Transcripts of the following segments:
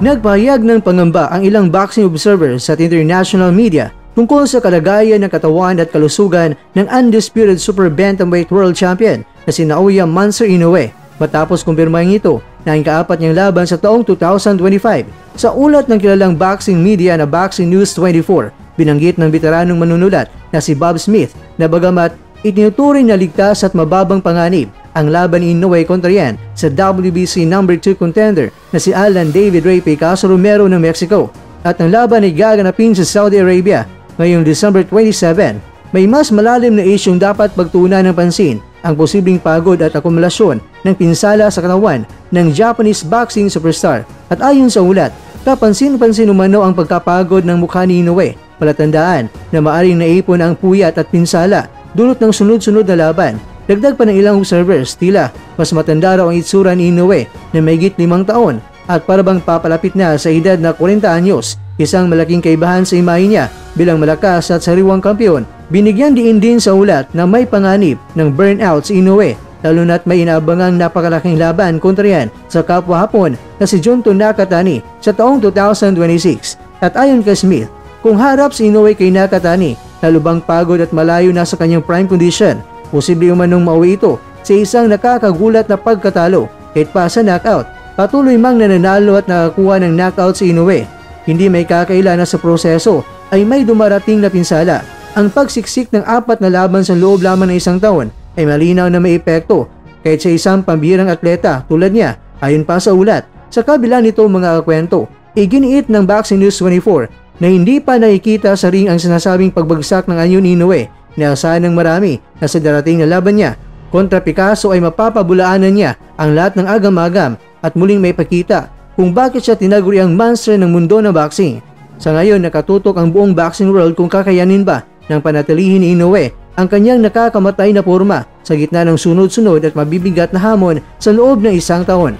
Nagpahayag ng pangamba ang ilang boxing observers sa international media tungkol sa kalagayan ng katawan at kalusugan ng undisputed super bantamweight world champion na si Naoya Monster Inoue matapos kumpirmahin ito na ang kaapat niyang laban sa taong 2025. Sa ulat ng kilalang boxing media na Boxing News 24, binanggit ng veteranong manunulat na si Bob Smith na bagamat itinuturing na ligtas at mababang panganib ang laban ni Inoue kontra yan sa WBC No. 2 contender na si Alan David Ray Picasso Romero ng Mexico at ang laban ay gaganapin sa Saudi Arabia ngayong December 27. May mas malalim na isyong dapat pagtuunan ng pansin ang posibleng pagod at akumulasyon ng pinsala sa katawan ng Japanese boxing superstar at ayon sa ulat, kapansin-pansin umano ang pagkapagod ng mukha ni Inoue, palatandaan na maaring naipon ang puyat at pinsala dulot ng sunod-sunod na laban. Dagdag pa ng ilang observers, tila mas matanda raw ang itsura ni Inoue na mahigit 5 taon at parabang papalapit na sa edad na 40 anyos, isang malaking kaibahan sa imahe niya bilang malakas at sariwang kampiyon. Binigyan diin din sa ulat na may panganib ng burnout si Inoue, lalo na't may inaabangang napakalaking laban kontra yan sa kapwa Hapon na si Junto Nakatani sa taong 2026. At ayon kay Smith, kung harap si Inoue kay Nakatani, lalo bang pagod at malayo na sa kanyang prime condition, posible umanong mauwi ito sa isang nakakagulat na pagkatalo kahit pa sa knockout. Patuloy mang nananalo at nakakuha ng knockout si Inoue. Hindi may kakaila na sa proseso ay may dumarating na pinsala. Ang pagsiksik ng 4 na laban sa loob lamang ng isang taon ay malinaw na may epekto kahit sa isang pambihirang atleta tulad niya. Ayon pa sa ulat, sa kabila nito mga kakwento, iginiit ng Boxing News 24 na hindi pa nakikita sa ring ang sinasabing pagbagsak ng anyo ni Inoue. Inaasahan ng marami na sa darating na laban niya kontra Picasso ay mapapabulaanan niya ang lahat ng agam-agam at muling may pakita kung bakit siya tinaguri ang monster ng mundo ng boxing. Sa ngayon, nakatutok ang buong boxing world kung kakayanin ba ng panatilihin ni Inoue ang kanyang nakakamatay na forma sa gitna ng sunod-sunod at mabibigat na hamon sa loob ng isang taon.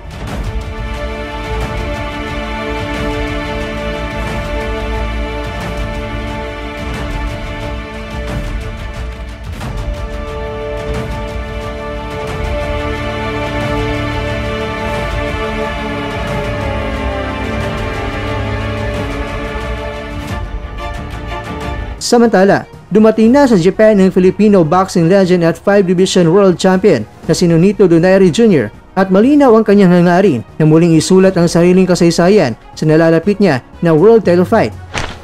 Samantala, dumating na sa Japan ang Filipino boxing legend at 5-division world champion na si Nonito Donaire Jr. at malinaw ang kanyang hangarin na muling isulat ang sariling kasaysayan sa nalalapit niya na world title fight.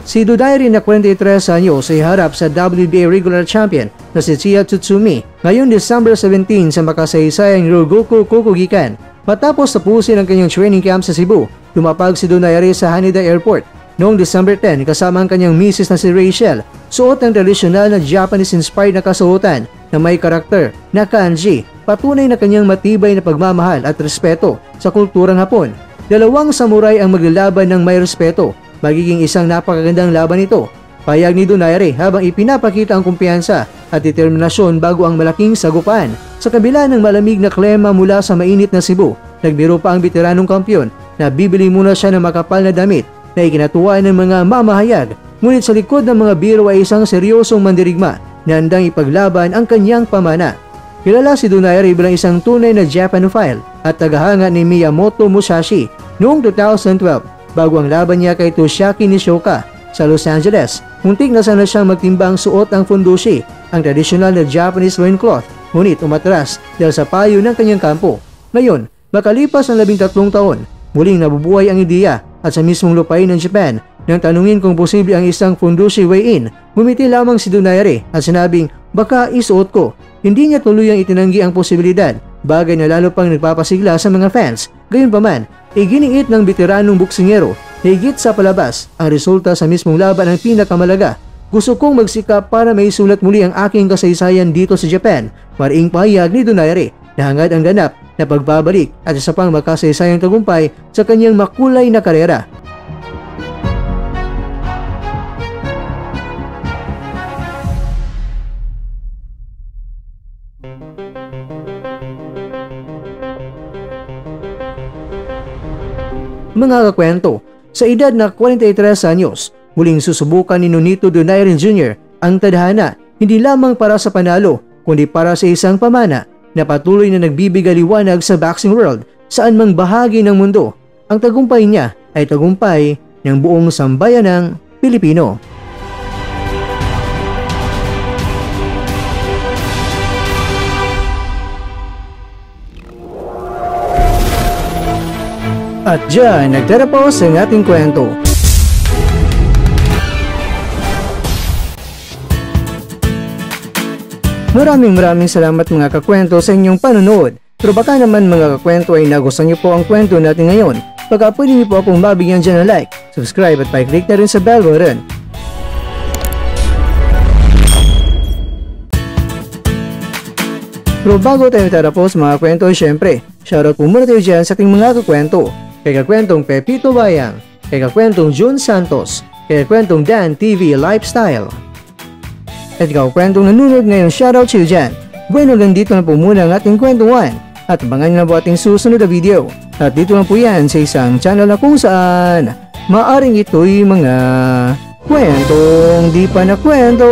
Si Donaire na 43 anyos ay harap sa WBA regular champion na si Chia Tsutsumi ngayong December 17 sa makasaysayang Ryogoku Kokugikan. Matapos tapusin ang kanyang training camp sa Cebu, lumapag si Donaire sa Haneda Airport noong December 10 kasama ang kanyang misis na si Rachel, suot ang tradisyonal na Japanese-inspired na kasuotan na may karakter na kanji, patunay na kanyang matibay na pagmamahal at respeto sa kulturang Hapon. Dalawang samurai ang maglalaban ng may respeto, magiging isang napakagandang laban ito. Payag ni Donaire habang ipinapakita ang kumpiyansa at determinasyon bago ang malaking sagupaan. Sa kabila ng malamig na klima mula sa mainit na Cebu, nagbiro pa ang veteranong kampiyon na bibili muna siya ng makapal na damit na ikinatuwa ng mga mamahayag, ngunit sa likod ng mga biro ay isang seryosong mandirigma na handang ipaglaban ang kanyang pamana. Kilala si Donaire bilang isang tunay na Japanophile at tagahanga ni Miyamoto Musashi noong 2012 bago ang laban niya kay Toshiaki Nishoka sa Los Angeles. Muntik na sana siyang magtimbang suot ang fundushi, ang tradisyonal na Japanese loincloth, ngunit umatras dahil sa payo ng kanyang kampo. Ngayon, makalipas ang 13 taon, muling nabubuhay ang ideya at sa mismong lupain ng Japan nang tanungin kung posible ang isang fundushi weigh-in, ngumiti lamang si Donaire at sinabing baka isuot ko. Hindi niya tuluyang itinanggi ang posibilidad, bagay na lalo pang nagpapasigla sa mga fans. Gayunpaman, iginiit ng veteranong boksingero na higit sa palabas ang resulta sa mismong laban ang pinakamalaga. Gusto kong magsikap para maisulat muli ang aking kasaysayan dito sa Japan, mariing pahayag ni Donaire na hangad ang ganap na pagbabalik at isa pang makasaysayang tagumpay sa kanyang makulay na karera. Mga kakwento, sa edad na 43 anyos, muling susubukan ni Nonito Donaire Jr. ang tadhana hindi lamang para sa panalo kundi para sa isang pamana na patuloy na nagbibigay liwanag sa boxing world saan mang bahagi ng mundo. Ang tagumpay niya ay tagumpay ng buong sambayanang Pilipino. At dyan, nagtatapos ang ating kwento. Maraming salamat mga kakwento sa inyong panonood. Pero baka naman mga kakwento ay nagustuhan niyo po ang kwento natin ngayon. Baka pwede niyo po akong mabigyan dyan ng like, subscribe at pa-click na rin sa bell button. Pero bago tayo tatapos mga kwento, syempre, shoutout po muna tayo dyan sa ating mga kakwento. Kay kakwentong Pepito Bayang, kay kakwentong June Santos, kay kakwentong Dan TV Lifestyle. At kakwentong nanonood ngayon, shoutout sa iyo dyan. Bueno, ganito na po muna ang ating kwentuhan. At abangan nyo na po ating susunod na video. At dito lang po yan sa isang channel na kung saan maaring ito'y mga kwentong di pa na kwento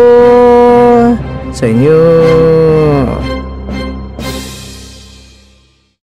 sa inyo.